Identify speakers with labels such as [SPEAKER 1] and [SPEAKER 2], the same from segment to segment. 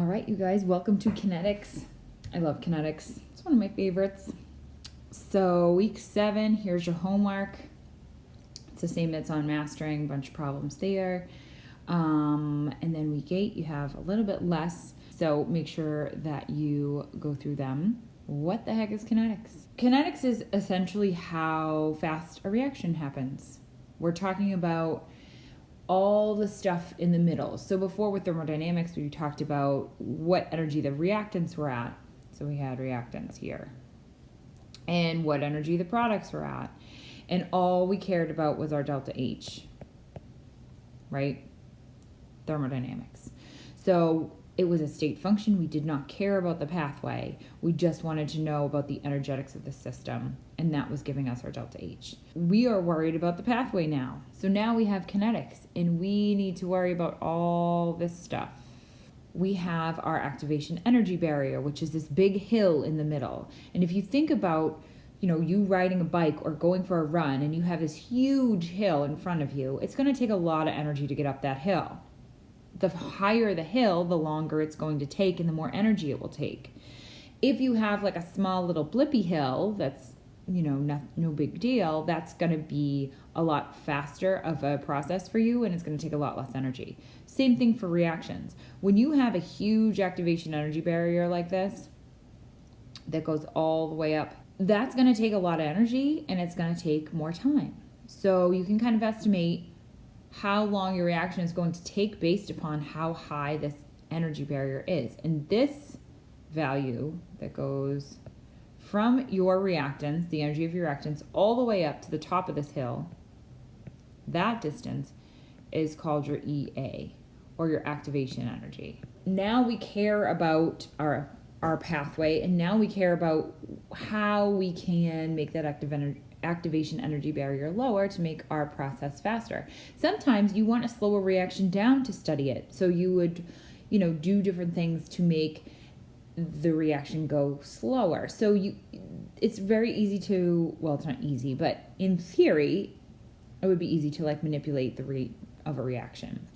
[SPEAKER 1] All right, you guys, welcome to Kinetics. I love Kinetics. It's one of my favorites. So week 7, here's your homework. It's the same that's on mastering, bunch of problems there. And then week 8, you have a little bit less. So make sure that you go through them. What the heck is kinetics? Kinetics is essentially how fast a reaction happens. We're talking about all the stuff in the middle. So before with thermodynamics, we talked about what energy the reactants were at. So we had reactants here. And what energy the products were at. And all we cared about was our delta H, right? Thermodynamics. So it was a state function. We did not care about the pathway. We just wanted to know about the energetics of the system, and that was giving us our delta H. We are worried about the pathway now. So now we have kinetics, and we need to worry about all this stuff. We have our activation energy barrier, which is this big hill in the middle. And if you think about, you riding a bike or going for a run, and you have this huge hill in front of you, it's going to take a lot of energy to get up that hill. The higher the hill, the longer it's going to take and the more energy it will take. If you have like a small little blippy hill that's, no big deal, that's going to be a lot faster of a process for you, and it's going to take a lot less energy. Same thing for reactions. When you have a huge activation energy barrier like this that goes all the way up, that's going to take a lot of energy and it's going to take more time. So you can kind of estimate how long your reaction is going to take based upon how high this energy barrier is. And this value that goes from your reactants, the energy of your reactants, all the way up to the top of this hill, that distance is called your EA, or your activation energy. Now we care about our pathway, and now we care about how we can make that activation energy barrier lower to make our process faster. Sometimes you want to slow a reaction down to study it. So you would, do different things to make the reaction go slower. So it's very easy to, well, it's not easy, but in theory, it would be easy to manipulate the rate of a reaction.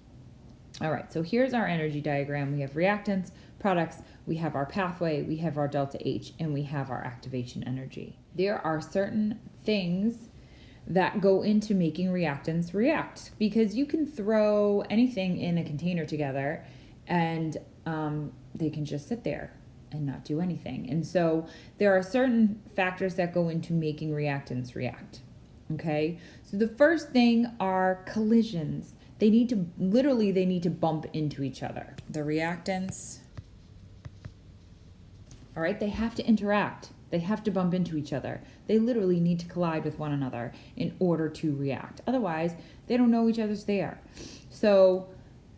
[SPEAKER 1] All right, so here's our energy diagram. We have reactants, products, we have our pathway, we have our delta H, and we have our activation energy. There are certain things that go into making reactants react, because you can throw anything in a container together and they can just sit there and not do anything. And so there are certain factors that go into making reactants react. Okay, so the first thing are collisions. They need to bump into each other. The reactants, all right, they have to interact. They have to bump into each other. They literally need to collide with one another in order to react. Otherwise, they don't know each other's there. So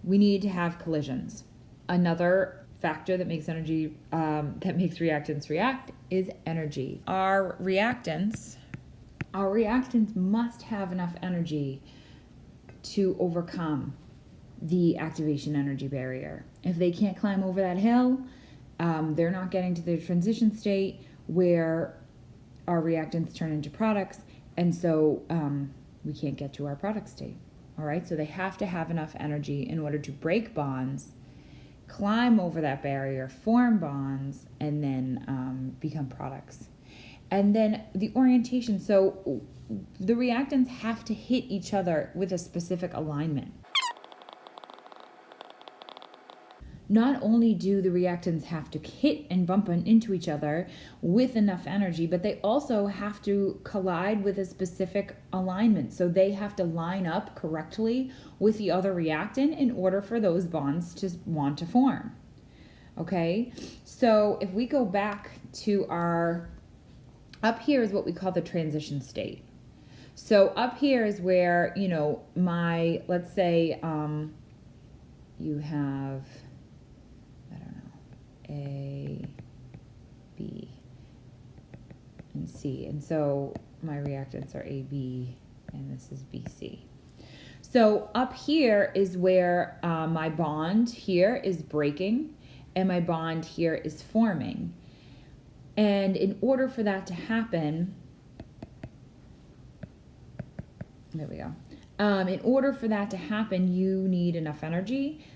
[SPEAKER 1] we need to have collisions. Another factor that makes reactants react is energy. Our reactants must have enough energy to overcome the activation energy barrier. If they can't climb over that hill, they're not getting to the transition state where our reactants turn into products, and so we can't get to our product state. All right, so they have to have enough energy in order to break bonds, climb over that barrier, form bonds, and then become products. And then the orientation, so the reactants have to hit each other with a specific alignment. Not only do the reactants have to hit and bump into each other with enough energy, but they also have to collide with a specific alignment. So they have to line up correctly with the other reactant in order for those bonds to want to form. Okay, so if we go back to up here is what we call the transition state. So up here is where, let's say you have, A, B, and C. And so my reactants are AB, and this is BC. So up here is where my bond here is breaking, and my bond here is forming. And in order for that to happen, there we go. In order for that to happen, you need enough energy.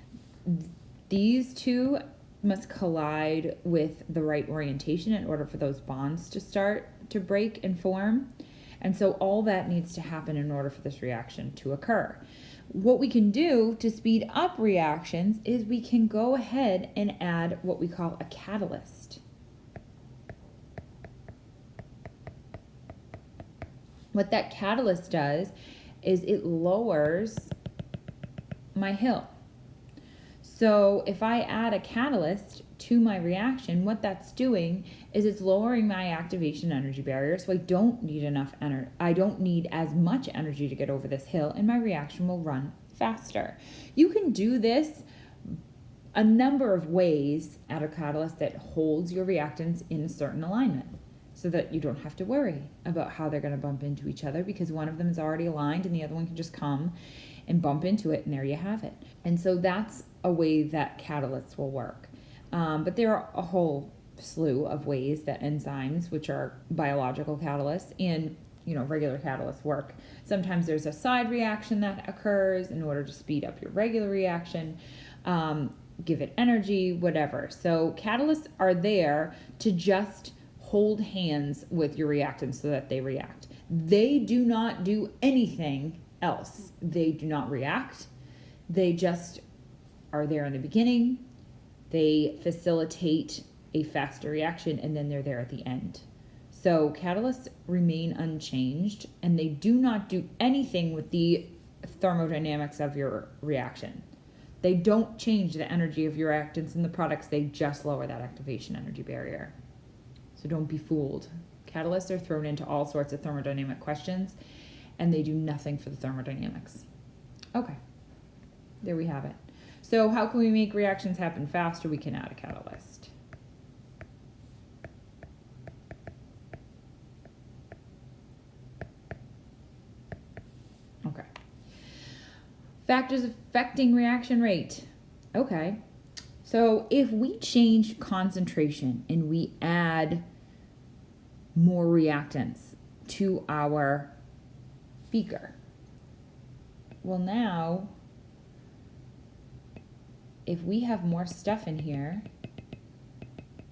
[SPEAKER 1] These two must collide with the right orientation in order for those bonds to start to break and form. And so all that needs to happen in order for this reaction to occur. What we can do to speed up reactions is we can go ahead and add what we call a catalyst. What that catalyst does is it lowers my hill. So if I add a catalyst to my reaction, what that's doing is it's lowering my activation energy barrier, so I don't need enough energy. I don't need as much energy to get over this hill, and my reaction will run faster. You can do this a number of ways, add a catalyst that holds your reactants in a certain alignment, so that you don't have to worry about how they're going to bump into each other, because one of them is already aligned and the other one can just come and bump into it, and there you have it. And so that's a way that catalysts will work. But there are a whole slew of ways that enzymes, which are biological catalysts, and regular catalysts work. Sometimes there's a side reaction that occurs in order to speed up your regular reaction, give it energy, whatever. So catalysts are there to just hold hands with your reactants so that they react. They do not do anything else. They do not react. They just are there in the beginning. They facilitate a faster reaction, and then they're there at the end. So catalysts remain unchanged, and they do not do anything with the thermodynamics of your reaction. They don't change the energy of your reactants in the products. They just lower that activation energy barrier. So don't be fooled. Catalysts are thrown into all sorts of thermodynamic questions, and they do nothing for the thermodynamics. Okay, there we have it. So how can we make reactions happen faster? We can add a catalyst. Okay. Factors affecting reaction rate. Okay. So if we change concentration and we add more reactants to our beaker, well, now if we have more stuff in here,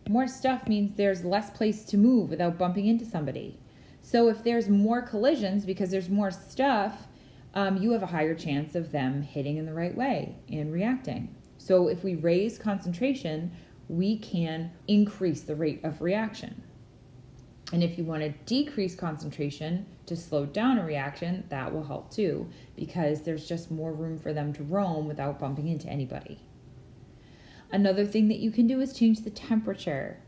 [SPEAKER 1] more stuff means there's less place to move without bumping into somebody. So if there's more collisions because there's more stuff, you have a higher chance of them hitting in the right way and reacting. So if we raise concentration, we can increase the rate of reaction. And if you want to decrease concentration to slow down a reaction, that will help too, because there's just more room for them to roam without bumping into anybody. Another thing that you can do is change the temperature.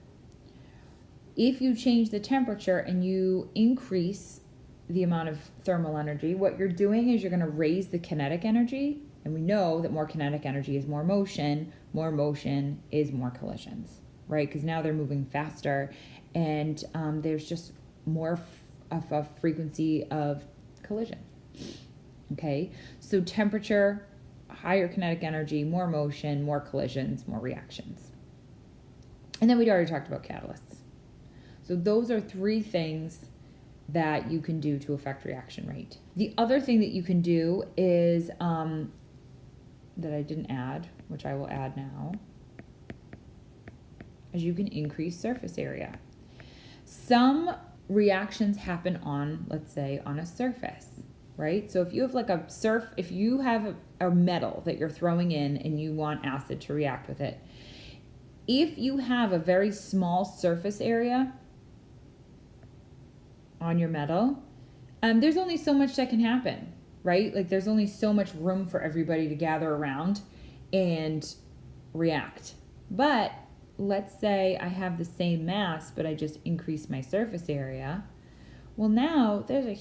[SPEAKER 1] If you change the temperature and you increase the amount of thermal energy, what you're doing is you're going to raise the kinetic energy. And we know that more kinetic energy is more motion is more collisions, right? Because now they're moving faster, and there's just more of a frequency of collision. Okay, so temperature, higher kinetic energy, more motion, more collisions, more reactions. And then we'd already talked about catalysts. So those are three things that you can do to affect reaction rate. The other thing that you can do is that I didn't add, which I will add now, is you can increase surface area. Some reactions happen on, let's say, on a surface, right? So if you have if you have a metal that you're throwing in and you want acid to react with it, if you have a very small surface area on your metal, there's only so much that can happen, right? Like there's only so much room for everybody to gather around and react. But let's say I have the same mass, but I just increase my surface area. Well, now there's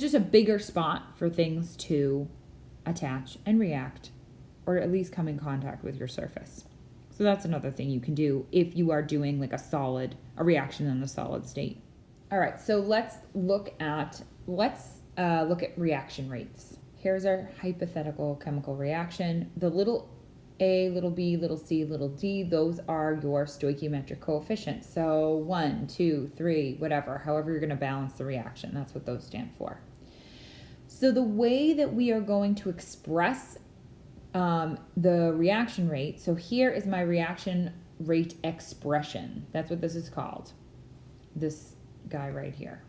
[SPEAKER 1] just a bigger spot for things to attach and react, or at least come in contact with your surface. So that's another thing you can do if you are doing like a reaction in a solid state. All right, so let's look at reaction rates. Here's our hypothetical chemical reaction. The little a, little b, little c, little d, those are your stoichiometric coefficients. So 1, 2, 3, whatever, however you're going to balance the reaction. That's what those stand for. So the way that we are going to express the reaction rate. So here is my reaction rate expression. That's what this is called. This guy right here.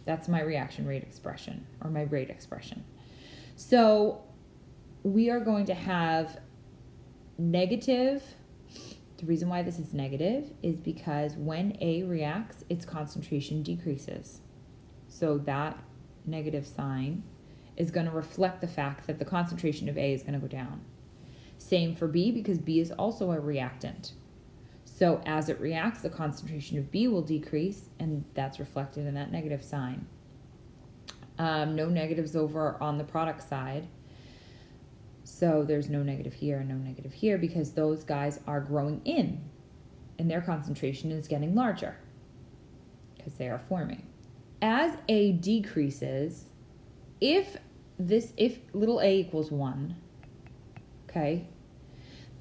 [SPEAKER 1] That's my reaction rate expression, or my rate expression. So we are going to have negative. The reason why this is negative is because when A reacts, its concentration decreases. So that negative sign is going to reflect the fact that the concentration of A is going to go down. Same for B, because B is also a reactant. So as it reacts, the concentration of B will decrease, and that's reflected in that negative sign. No negatives over on the product side. So there's no negative here and no negative here, because those guys are growing in, and their concentration is getting larger because they are forming. As A decreases, if little a equals 1, okay,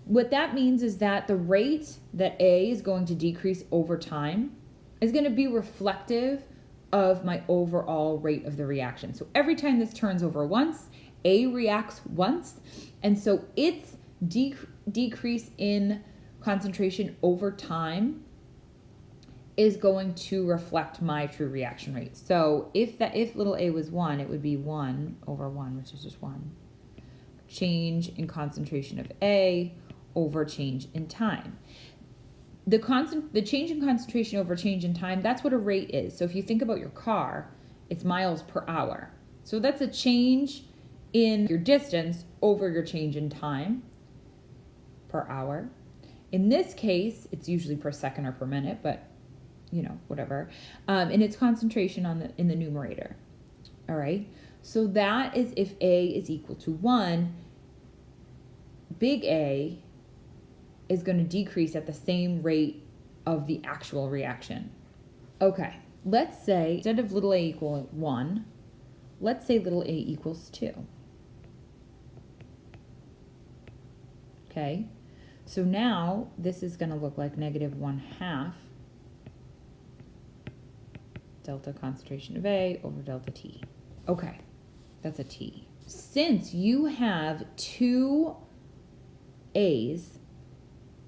[SPEAKER 1] what that means is that the rate that A is going to decrease over time is going to be reflective of my overall rate of the reaction. So every time this turns over once, A reacts once, and so its decrease in concentration over time is going to reflect my true reaction rate. So if little a was 1, it would be 1 over 1, which is just 1. Change in concentration of A over change in time. The change in concentration over change in time, that's what a rate is. So if you think about your car, it's miles per hour. So that's a change in your distance over your change in time per hour. In this case, it's usually per second or per minute, but whatever. And its concentration in the numerator. All right. So that is if A is equal to 1, big A is going to decrease at the same rate of the actual reaction. Okay. Let's say instead of little a equal 1, let's say little a equals 2. Okay. So now this is going to look like negative 1/2 delta concentration of A over delta T. Okay, that's a T. Since you have two A's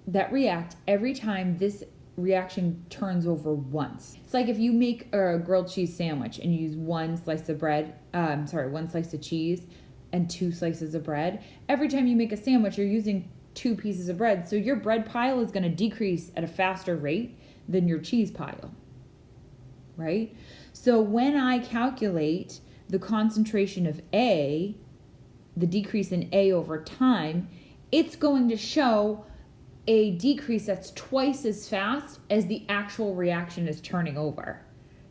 [SPEAKER 1] that react every time this reaction turns over once. It's like if you make a grilled cheese sandwich and you use one slice of cheese and 2 slices of bread. Every time you make a sandwich, you're using 2 pieces of bread. So your bread pile is going to decrease at a faster rate than your cheese pile. Right? So when I calculate the concentration of A, the decrease in A over time, it's going to show a decrease that's twice as fast as the actual reaction is turning over.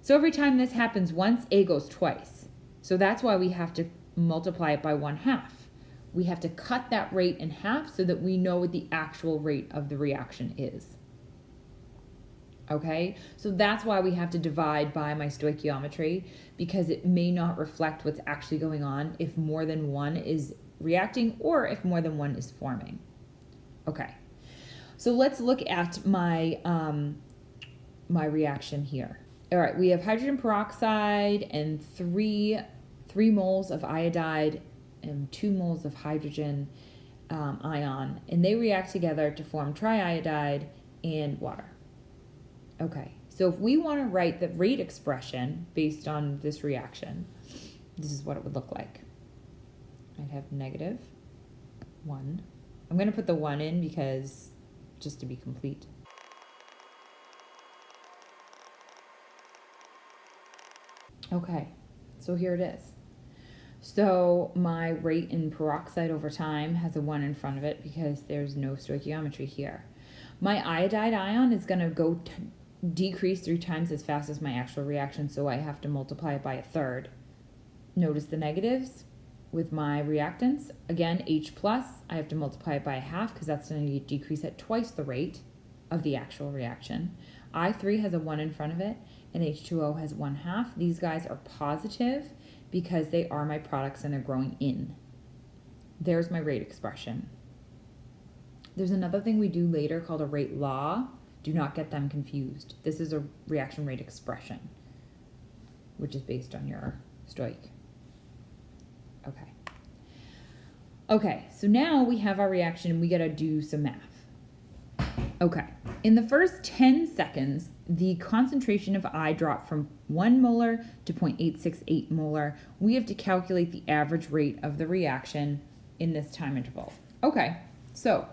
[SPEAKER 1] So every time this happens once, A goes twice. So that's why we have to multiply it by 1/2. We have to cut that rate in half so that we know what the actual rate of the reaction is. Okay, so that's why we have to divide by my stoichiometry, because it may not reflect what's actually going on if more than one is reacting or if more than one is forming. Okay, so let's look at my my reaction here. All right, we have hydrogen peroxide and 3 moles of iodide and 2 moles of hydrogen ion, and they react together to form triiodide and water. Okay, so if we want to write the rate expression based on this reaction, this is what it would look like. I'd have negative 1. I'm going to put the 1 in because just to be complete. Okay, so here it is. So my rate in peroxide over time has a 1 in front of it because there's no stoichiometry here. My iodide ion is going to decrease 3 times as fast as my actual reaction, so I have to multiply it by 1/3. Notice the negatives with my reactants. Again, H+, I have to multiply it by 1/2 because that's going to decrease at twice the rate of the actual reaction. I3 has a 1 in front of it, and H2O has 1/2. These guys are positive because they are my products and they're growing in. There's my rate expression. There's another thing we do later called a rate law. Do not get them confused. This is a reaction rate expression, which is based on your stoich. Okay. Okay, so now we have our reaction and we gotta do some math. Okay, in the first 10 seconds, the concentration of I dropped from 1 molar to 0.868 molar. We have to calculate the average rate of the reaction in this time interval. Okay, so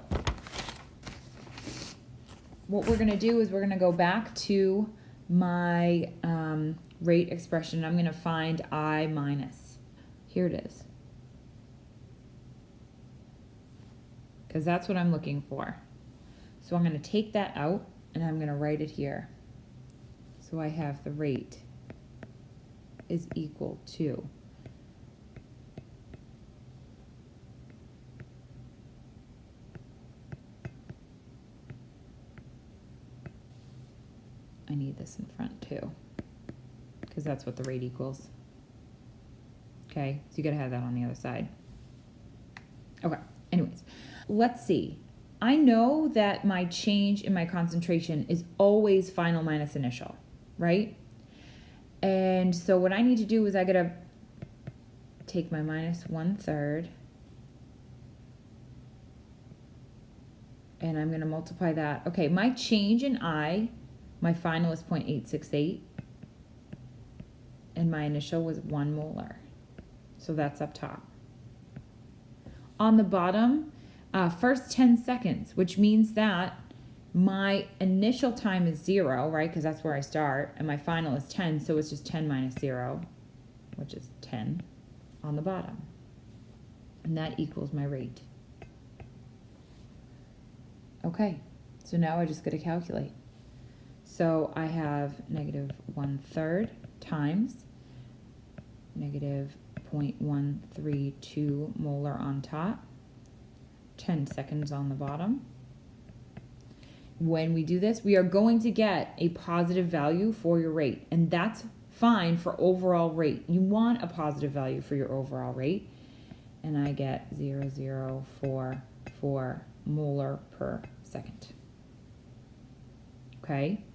[SPEAKER 1] what we're gonna do is we're gonna go back to my rate expression. I'm gonna find I minus. Here it is. Because that's what I'm looking for. So I'm going to take that out and I'm going to write it here. So I have the rate is equal to I need this in front too, because that's what the rate equals. Okay, so you got to have that on the other side. Okay, anyways, let's see. I know that my change in my concentration is always final minus initial, right? And so what I need to do is I gotta take my minus 1/3 and I'm gonna multiply that. Okay, my change in I, my final is 0.868 and my initial was 1 molar. So that's up top. On the bottom, first 10 seconds, which means that my initial time is 0, right? Because that's where I start. And my final is 10, so it's just 10 minus 0, which is 10 on the bottom. And that equals my rate. Okay, so now I just got to calculate. So I have negative 1/3 times negative 0.132 molar on top, 10 seconds on the bottom. When we do this, we are going to get a positive value for your rate, and that's fine for overall rate. You want a positive value for your overall rate, and I get 0.0044 molar per second. Okay?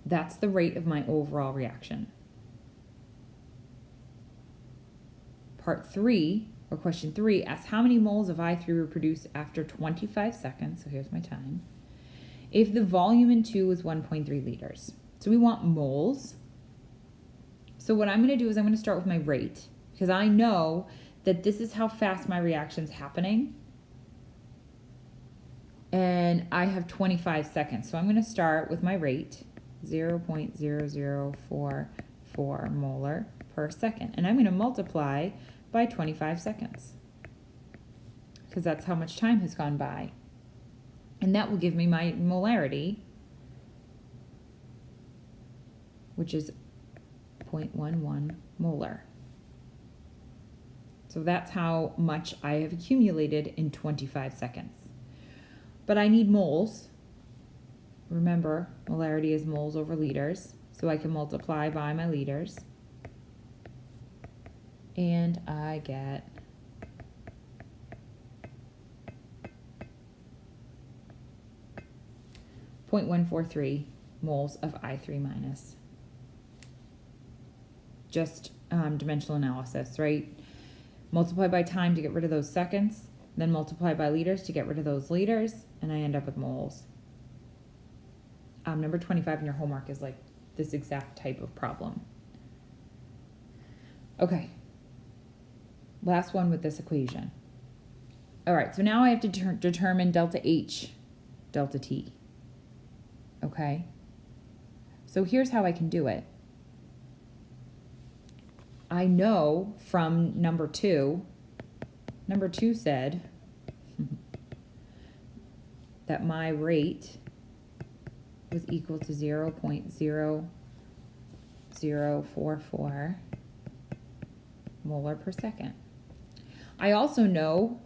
[SPEAKER 1] That's the rate of my overall reaction. Part 3, or question 3, asks how many moles of I3 were produced after 25 seconds, so here's my time, if the volume in 2 is 1.3 liters. So we want moles. So what I'm going to do is I'm going to start with my rate, because I know that this is how fast my reaction's happening. And I have 25 seconds, so I'm going to start with my rate, 0.0044 molar per second. And I'm going to multiply by 25 seconds, because that's how much time has gone by. And that will give me my molarity, which is 0.11 molar. So that's how much I have accumulated in 25 seconds. But I need moles. Remember, molarity is moles over liters, so I can multiply by my liters. And I get 0.143 moles of I3 minus. Just dimensional analysis, right? Multiply by time to get rid of those seconds, then multiply by liters to get rid of those liters, and I end up with moles. Number 25 in your homework is like this exact type of problem. Okay. Last one with this equation. All right, so now I have to determine delta H, delta T. Okay? So here's how I can do it. I know from number 2 said that my rate was equal to 0.0044 molar per second. I also know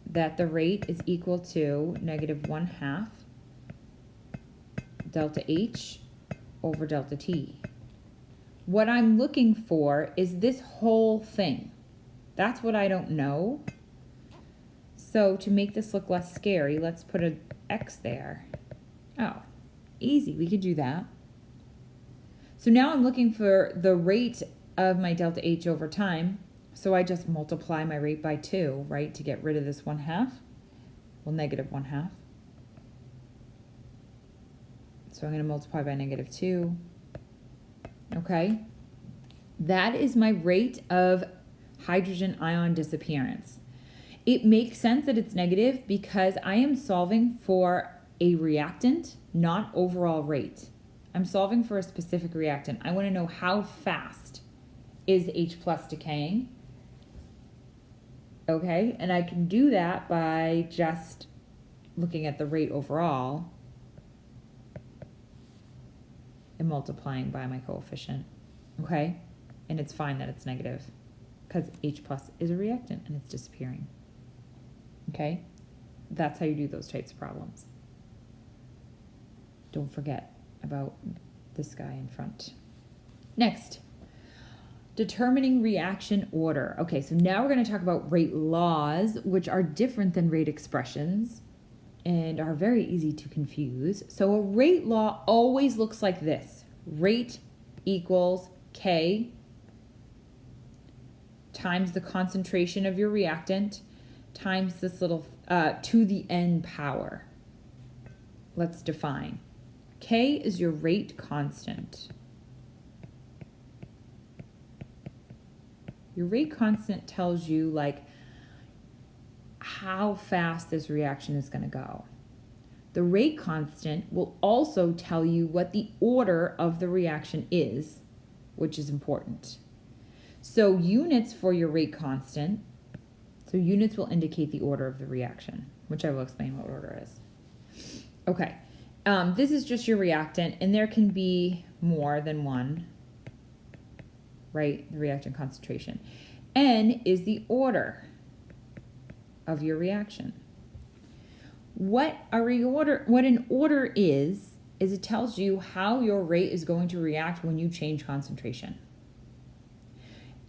[SPEAKER 1] that the rate is equal to negative 1/2 delta H over delta T. What I'm looking for is this whole thing. That's what I don't know. So to make this look less scary, let's put an X there. Oh, easy, we could do that. So now I'm looking for the rate of my delta H over time. So I just multiply my rate by 2, right, to get rid of this 1/2. Well, negative 1/2. So I'm going to multiply by negative 2. Okay. That is my rate of hydrogen ion disappearance. It makes sense that it's negative because I am solving for a reactant, not overall rate. I'm solving for a specific reactant. I want to know how fast is H plus decaying. Okay, and I can do that by just looking at the rate overall and multiplying by my coefficient. Okay, and it's fine that it's negative because H plus is a reactant and it's disappearing. Okay, that's how you do those types of problems. Don't forget about this guy in front. Next, determining reaction order. Okay, so now we're going to talk about rate laws, which are different than rate expressions and are very easy to confuse. So a rate law always looks like this. Rate equals K times the concentration of your reactant times this little to the n power. Let's define. K is your rate constant. Your rate constant tells you like how fast this reaction is going to go. The rate constant will also tell you what the order of the reaction is, which is important. So units for your rate constant, so units will indicate the order of the reaction, which I will explain what order is. Okay, this is just your reactant, and there can be more than one, right? The reactant concentration. N is the order of your reaction. What an order is it tells you how your rate is going to react when you change concentration.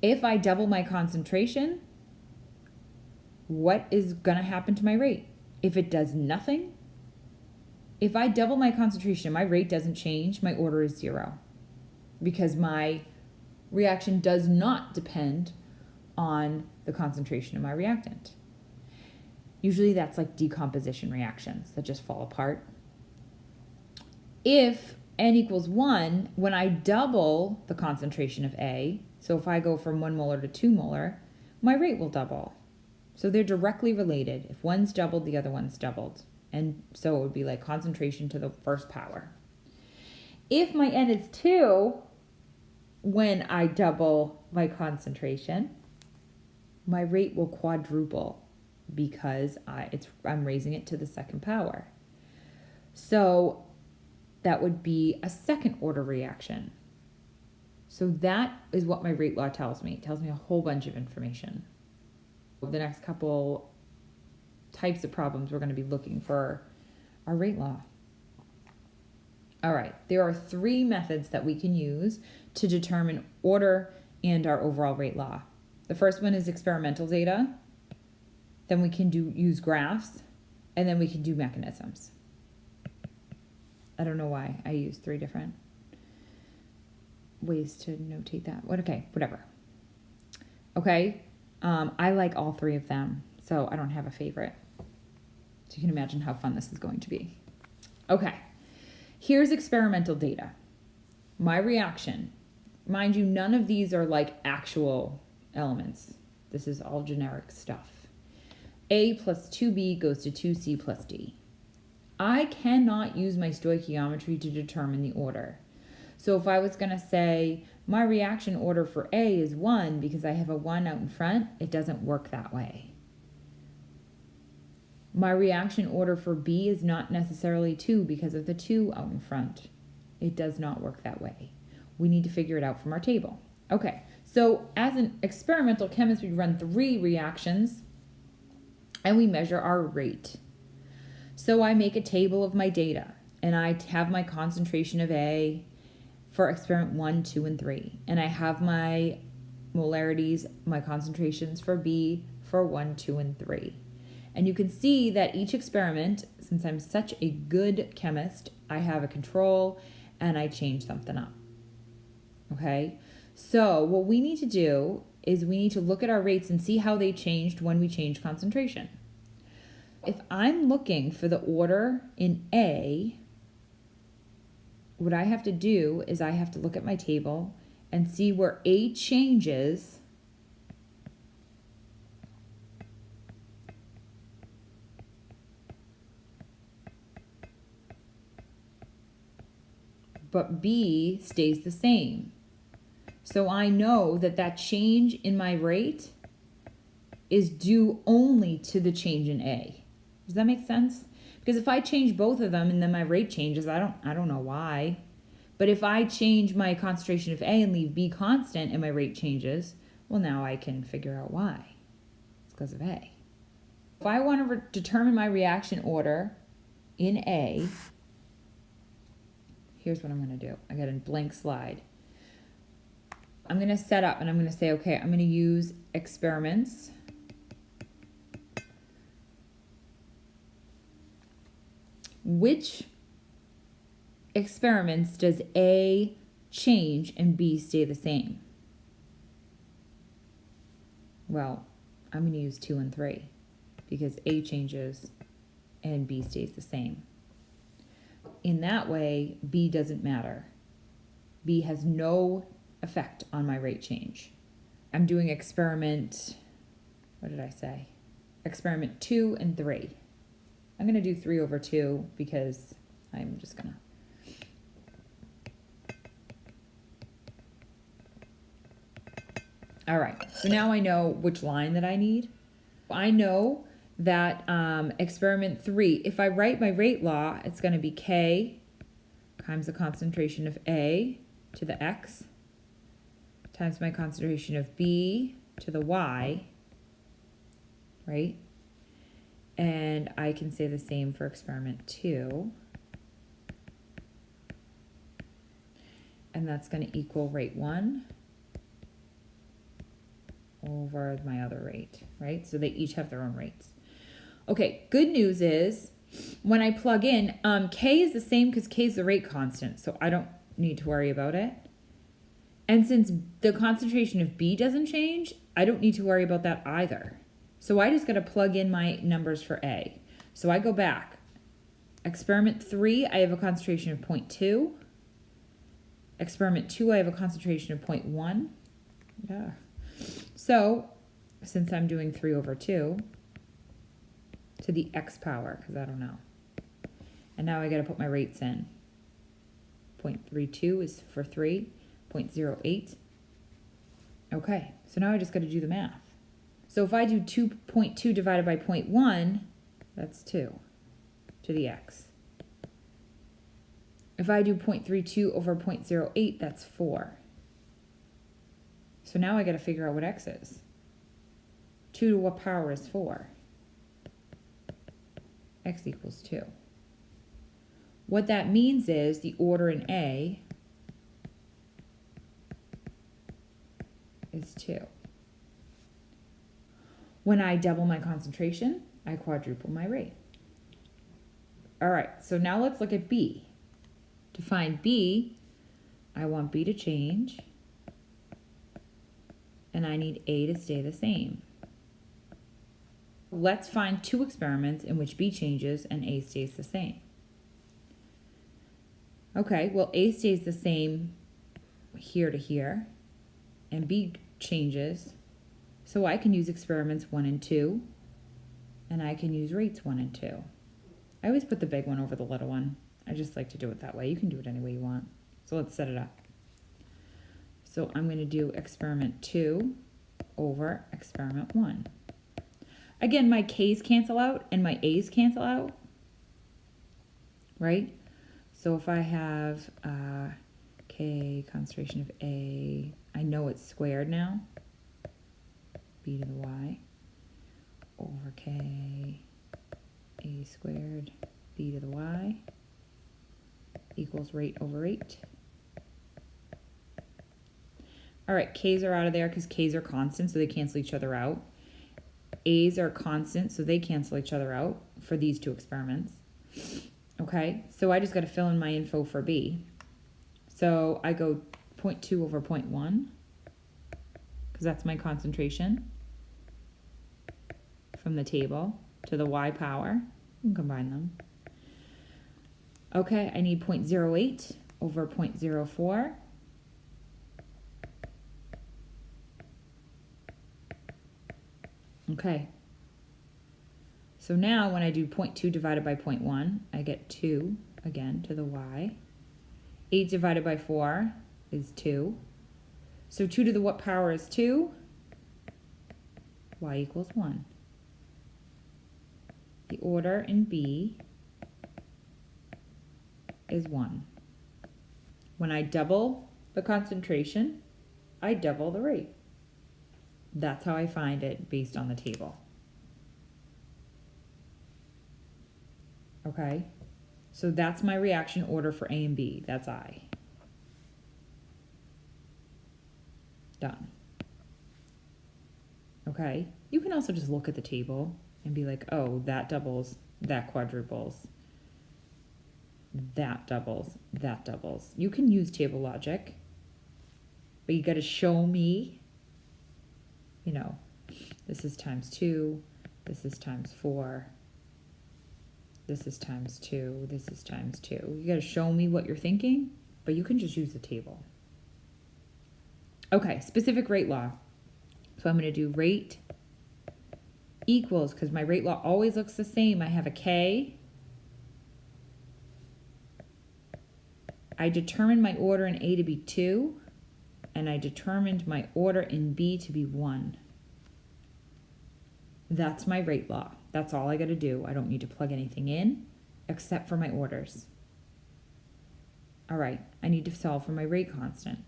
[SPEAKER 1] If I double my concentration, what is going to happen to my rate? If it does nothing, if I double my concentration, my rate doesn't change, my order is 0 because my reaction does not depend on the concentration of my reactant. Usually that's like decomposition reactions that just fall apart. If N equals 1, when I double the concentration of A, so if I go from 1 molar to 2 molar, my rate will double. So they're directly related. If one's doubled, the other one's doubled. And so it would be like concentration to the first power. If my N is 2, when I double my concentration, my rate will quadruple because I'm raising it to the second power. So that would be a second order reaction. So that is what my rate law tells me. It tells me a whole bunch of information. The next couple types of problems we're going to be looking for our rate law. All right, there are 3 methods that we can use to determine order and our overall rate law. The first one is experimental data. Then we can use graphs, and then we can do mechanisms. I don't know why I use 3 different ways to notate that. Okay, whatever. Okay, I like all 3 of them, so I don't have a favorite. So you can imagine how fun this is going to be. Okay, here's experimental data. My reaction. Mind you, none of these are like actual elements. This is all generic stuff. A plus 2B goes to 2C plus D. I cannot use my stoichiometry to determine the order. So if I was going to say my reaction order for A is 1 because I have a 1 out in front, it doesn't work that way. My reaction order for B is not necessarily 2 because of the 2 out in front. It does not work that way. We need to figure it out from our table. Okay, so as an experimental chemist, we run 3 reactions and we measure our rate. So I make a table of my data and I have my concentration of A for experiment 1, 2, and 3. And I have my molarities, my concentrations for B for 1, 2, and 3. And you can see that each experiment, since I'm such a good chemist, I have a control and I change something up. Okay, so what we need to do is we need to look at our rates and see how they changed when we changed concentration. If I'm looking for the order in A, what I have to do is I have to look at my table and see where A changes but B stays the same. So I know that that change in my rate is due only to the change in A. Does that make sense? Because if I change both of them and then my rate changes, I don't know why. But if I change my concentration of A and leave B constant and my rate changes, well, now I can figure out why. It's because of A. If I want to determine my reaction order in A, here's what I'm going to do. I got a blank slide. I'm going to set up and I'm going to say, okay, I'm going to use experiments. Which experiments does A change and B stay the same? Well, I'm going to use 2 and 3 because A changes and B stays the same. In that way, B doesn't matter. B has no effect on my rate change. I'm doing experiment, what did I say? Experiment 2 and 3. I'm going to do 3 over 2 because I'm just going to. All right, so now I know which line that I need. I know that experiment 3, if I write my rate law, it's going to be K times the concentration of A to the X times my concentration of B to the Y, right? And I can say the same for experiment 2. And that's going to equal rate 1 over my other rate, right? So they each have their own rates. Okay, good news is when I plug in, K is the same because K is the rate constant, so I don't need to worry about it. And since the concentration of B doesn't change, I don't need to worry about that either. So I just got to plug in my numbers for A. So I go back. Experiment 3, I have a concentration of 0.2. Experiment 2, I have a concentration of 0.1. Yeah. So, since I'm doing 3 over 2 to the X power, because I don't know. And now I got to put my rates in. 0.32 is for 3, 0.08. Okay, so now I just got to do the math. So if I do 2.2 divided by 0.1, that's 2 to the X. If I do 0.32 over 0.08, that's 4. So now I got to figure out what X is. 2 to what power is 4? X equals 2. What that means is the order in A is 2. When I double my concentration, I quadruple my rate. All right, so now let's look at B. To find B, I want B to change, and I need A to stay the same. Let's find 2 experiments in which B changes and A stays the same. Okay, well, A stays the same here to here, and B changes. So I can use experiments 1 and 2, and I can use rates 1 and 2. I always put the big one over the little one. I just like to do it that way. You can do it any way you want. So let's set it up. So I'm going to do experiment 2 over experiment 1. Again, my K's cancel out and my A's cancel out, right? So if I have K concentration of A, I know it's squared now. B to the Y over K, A squared, B to the Y equals rate over 8. All right, K's are out of there because K's are constant, so they cancel each other out. A's are constant, so they cancel each other out for these 2 experiments. Okay, so I just got to fill in my info for B. So I go 0.2 over 0.1, because that's my concentration from the table to the Y power. You can combine them. Okay, I need 0.08 over 0.04. Okay. So now when I do 0.2 divided by 0.1, I get 2 again to the Y. 8 divided by 4 is 2. So 2 to the what power is 2? Y equals 1. The order in B is 1. When I double the concentration, I double the rate. That's how I find it based on the table. Okay, so that's my reaction order for A and B. That's I. Done. Okay, you can also just look at the table and be like, oh, that doubles, that quadruples, that doubles, that doubles. You can use table logic, but you got to show me, you know, this is times 2, this is times 4, this is times 2, this is times 2. You got to show me what you're thinking, but you can just use the table. Okay, specific rate law. So I'm going to do rate equals, because my rate law always looks the same. I have a K. I determined my order in A to be 2, and I determined my order in B to be 1. That's my rate law. That's all I got to do. I don't need to plug anything in except for my orders. All right, I need to solve for my rate constant.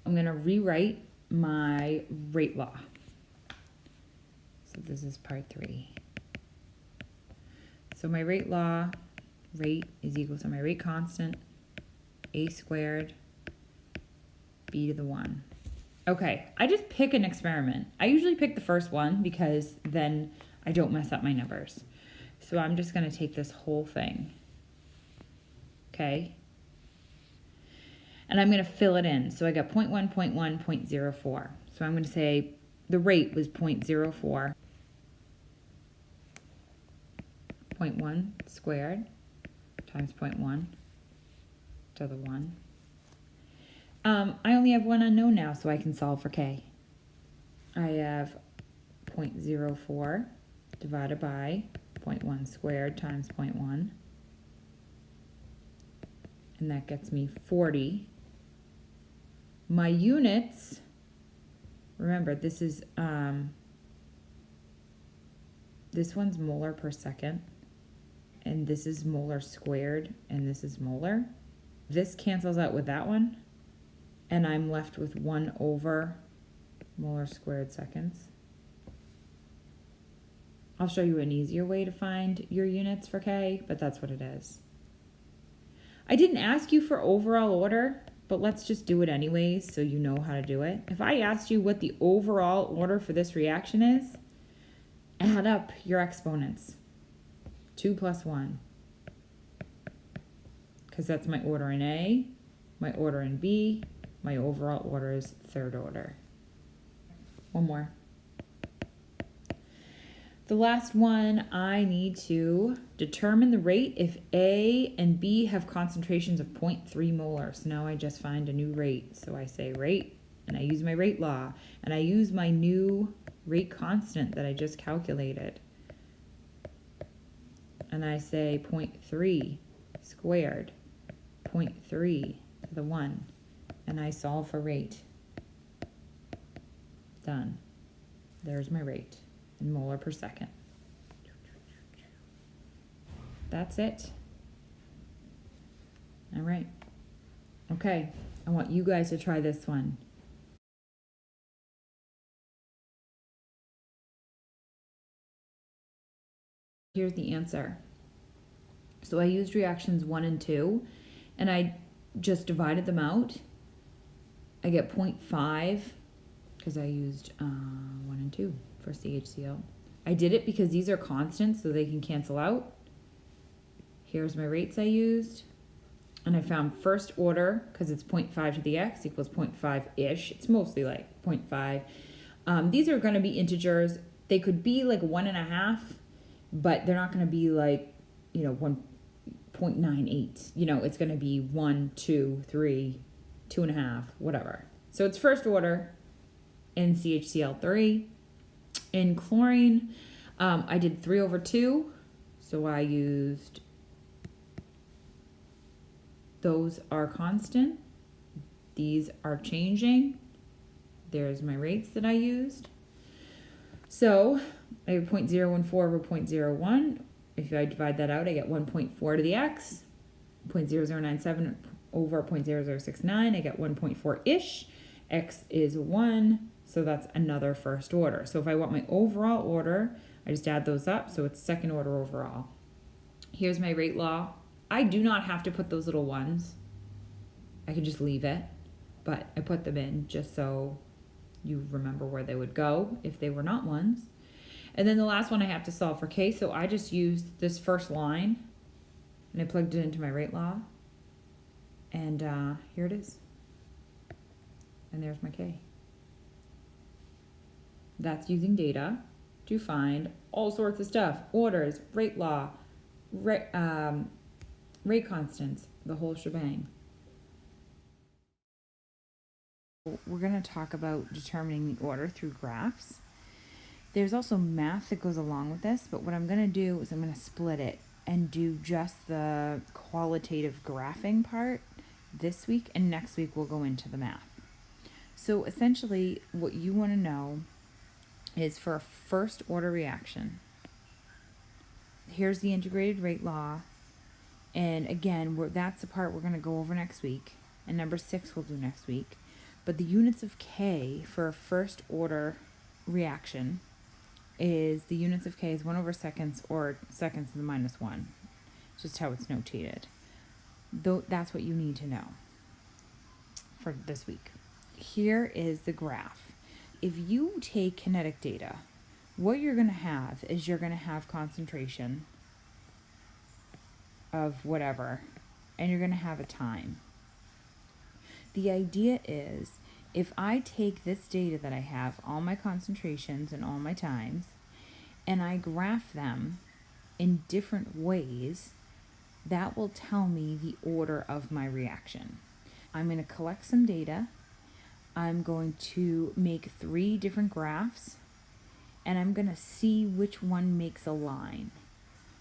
[SPEAKER 1] I'm going to rewrite my rate law. So this is part 3. So my rate law, rate is equal to my rate constant, A squared, B to the 1. Okay, I just pick an experiment. I usually pick the first one because then I don't mess up my numbers. So I'm just going to take this whole thing. Okay. And I'm going to fill it in. So I got 0.1, 0.1, 0.04. So I'm going to say the rate was 0.04. 0.1 squared times 0.1 to the 1. I only have one unknown now, so I can solve for K. I have 0.04 divided by 0.1 squared times 0.1. And that gets me 40. My units, remember this is, this one's molar per second, and this is molar squared, and this is molar. This cancels out with that one, and I'm left with 1 over molar squared seconds. I'll show you an easier way to find your units for K, but that's what it is. I didn't ask you for overall order, but let's just do it anyways so you know how to do it. If I asked you what the overall order for this reaction is, add up your exponents. 2 plus 1. Because that's my order in A, my order in B, my overall order is third order. One more. The last one, I need to determine the rate if A and B have concentrations of 0.3 molar. So now I just find a new rate. So I say rate, and I use my rate law, and I use my new rate constant that I just calculated. And I say 0.3 squared, 0.3 to the 1, and I solve for rate. Done. There's my rate in molar per second. That's it. All right. Okay, I want you guys to try this one. Here's the answer. So I used reactions 1 and 2, and I just divided them out. I get 0.5 because I used 1 and 2 for CHCl. I did it because these are constants, so they can cancel out. Here's my rates I used. And I found first order, because it's 0.5 to the x equals 0.5-ish. It's mostly like 0.5. These are going to be integers. They could be like 1.5, but they're not going to be like, 1.98. It's going to be 1, 2, 3, 2.5, whatever. So it's first order in CHCl3. In chlorine, I did 3/2. So I used, those are constant. These are changing. There's my rates that I used. So I have 0.014 over 0.01. If I divide that out, I get 1.4 to the x. 0.0097 over 0.0069, I get 1.4-ish. X is 1, so that's another first order. So if I want my overall order, I just add those up, so it's second order overall. Here's my rate law. I do not have to put those little ones. I can just leave it, but I put them in just so you remember where they would go if they were not ones. And then the last one I have to solve for K, so I just used this first line and I plugged it into my rate law, and here it is. And there's my K. That's using data to find all sorts of stuff. Orders, rate law, rate constants, the whole shebang. We're going to talk about determining the order through graphs. There's also math that goes along with this, but what I'm going to do is I'm going to split it and do just the qualitative graphing part this week, and next week we'll go into the math. So essentially what you want to know is for a first order reaction, here's the integrated rate law, and again, that's the part we're going to go over next week, and number 6 we'll do next week. But the units of K for a first order reaction is, the units of K is 1/seconds, or seconds to the -1. It's just how it's notated. That's what you need to know for this week. Here is the graph. If you take kinetic data, what you're going to have is you're going to have concentration of whatever, and you're going to have a time. The idea is, if I take this data that I have, all my concentrations and all my times, and I graph them in different ways, that will tell me the order of my reaction. I'm going to collect some data. I'm going to make 3 different graphs, and I'm going to see which one makes a line.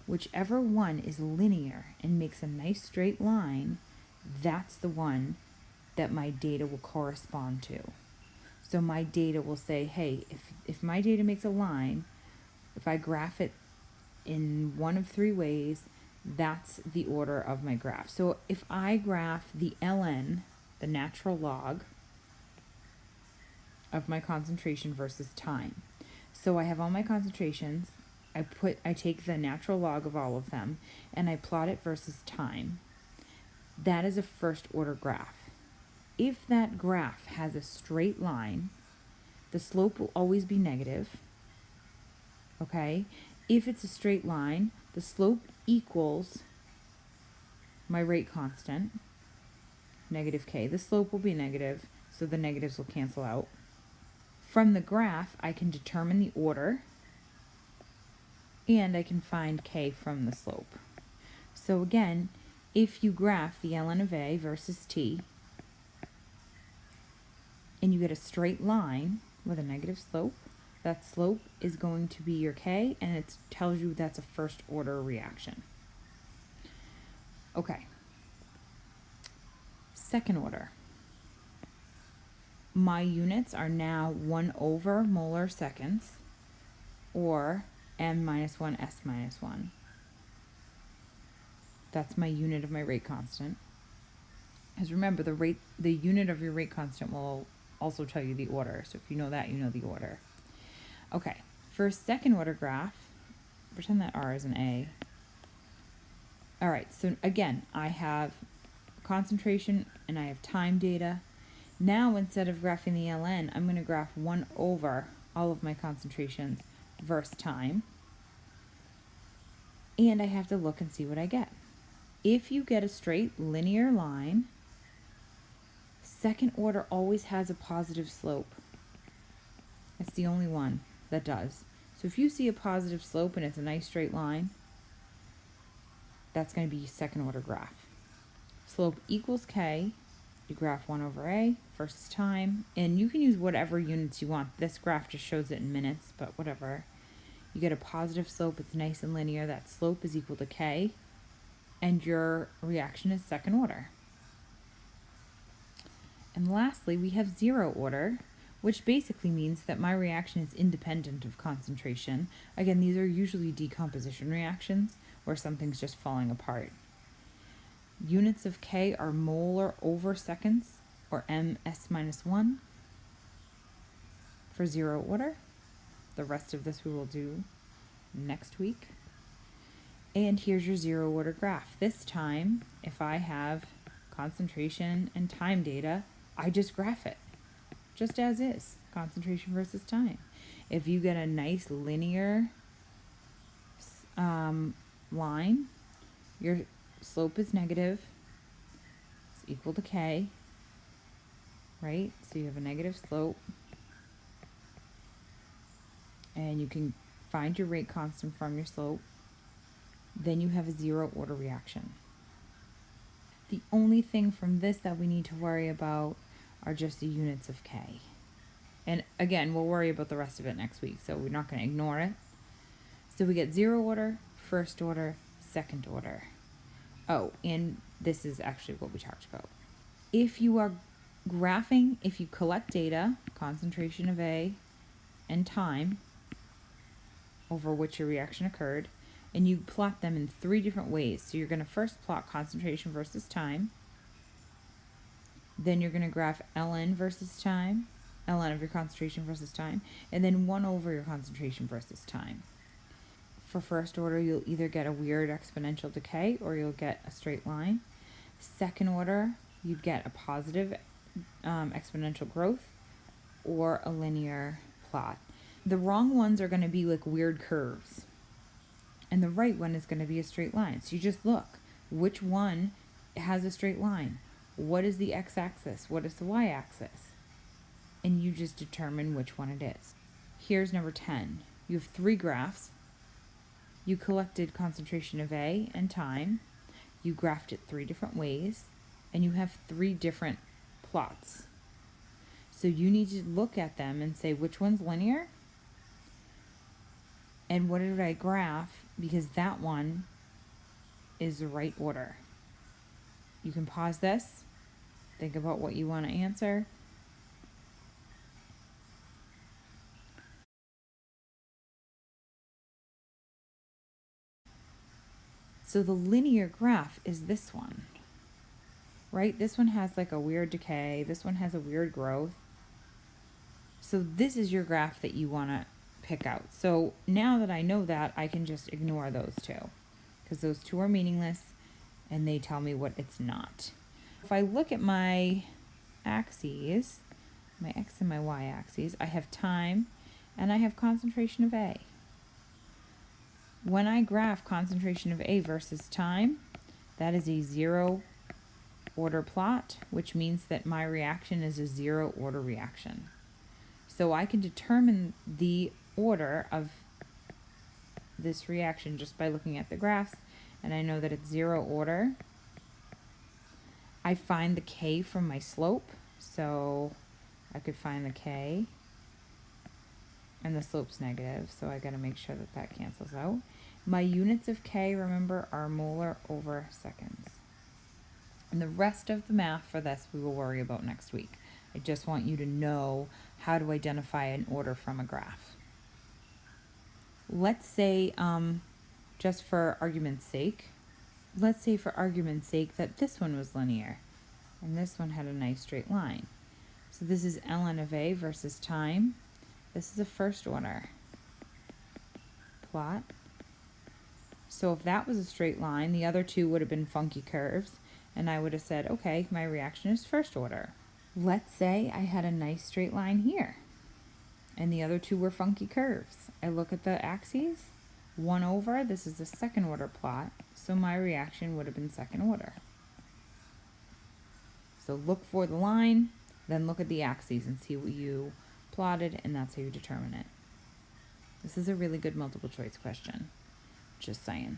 [SPEAKER 1] Whichever one is linear and makes a nice straight line, that's the one that my data will correspond to. So my data will say, hey, if my data makes a line, if I graph it in one of 3 ways, that's the order of my graph. So if I graph the ln, the natural log of my concentration versus time. So I have all my concentrations, I take the natural log of all of them, and I plot it versus time. That is a first order graph. If that graph has a straight line, the slope will always be negative. Okay? If it's a straight line, the slope equals my rate constant, negative K. The slope will be negative, so the negatives will cancel out. From the graph, I can determine the order, and I can find K from the slope. So again, if you graph the ln of A versus T, and you get a straight line with a negative slope, that slope is going to be your K, and it tells you that's a first order reaction. Okay. Second order. My units are now 1/molar seconds, or m-1 s-1. That's my unit of my rate constant. Because remember, the unit of your rate constant will also tell you the order. So if you know that, you know the order. Okay, for a second order graph, pretend that R is an A. All right, so again, I have concentration and I have time data. Now, instead of graphing the ln, I'm going to graph 1 over all of my concentrations versus time. And I have to look and see what I get. If you get a straight linear line, second order always has a positive slope. It's the only one that does. So if you see a positive slope and it's a nice straight line, that's going to be second order graph. Slope equals k, you graph 1 over a versus time, and you can use whatever units you want. This graph just shows it in minutes, but whatever. You get a positive slope, it's nice and linear. That slope is equal to k, and your reaction is second order. And lastly, we have zero order, which basically means that my reaction is independent of concentration. Again, these are usually decomposition reactions where something's just falling apart. Units of K are molar over seconds, or ms minus 1 for zero order. The rest of this we will do next week. And here's your zero order graph. This time, if I have concentration and time data, I just graph it, just as is, concentration versus time. If you get a nice linear line, your slope is negative, it's equal to k, right? So you have a negative slope, and you can find your rate constant from your slope. Then you have a zero order reaction. The only thing from this that we need to worry about are just the units of k. And again, we'll worry about the rest of it next week, so we're not going to ignore it. So we get zero order, first order, second order. Oh, and this is actually what we talked about. If you are graphing, if you collect data, concentration of A and time over which your reaction occurred, and you plot them in 3 different ways. So you're going to first plot concentration versus time. Then you're going to graph ln versus time, ln of your concentration versus time, and then 1 over your concentration versus time. For first order, you'll either get a weird exponential decay or you'll get a straight line. Second order, you'd get a positive exponential growth or a linear plot. The wrong ones are going to be like weird curves, and the right one is going to be a straight line. So you just look, which one has a straight line? What is the x-axis? What is the y-axis? And you just determine which one it is. Here's number 10. You have 3 graphs. You collected concentration of A and time. You graphed it 3 different ways, and you have 3 different plots. So you need to look at them and say which one's linear and what did I graph, because that one is the right order. You can pause this, think about what you want to answer. So the linear graph is this one, right? This one has like a weird decay. This one has a weird growth. So this is your graph that you want to pick out. So now that I know that, I can just ignore those 2 because those 2 are meaningless and they tell me what it's not. If I look at my axes, my x and my y axes, I have time and I have concentration of A. When I graph concentration of A versus time, that is a zero order plot, which means that my reaction is a zero order reaction. So I can determine the order of this reaction just by looking at the graphs, and I know that it's zero order. I find the k from my slope, so I could find the k, and the slope's negative, so I gotta make sure that that cancels out. My units of k, remember, are molar over seconds. And the rest of the math for this we will worry about next week. I just want you to know how to identify an order from a graph. Let's say, just for argument's sake, that this one was linear and this one had a nice straight line. So this is ln of A versus time. This is a first order plot. So if that was a straight line, the other 2 would have been funky curves, and I would have said, okay, my reaction is first order. Let's say I had a nice straight line here, and the other 2 were funky curves. I look at the axes, 1 over, this is the second order plot, so my reaction would have been second order. So look for the line, then look at the axes and see what you plotted, and that's how you determine it. This is a really good multiple choice question. Just saying.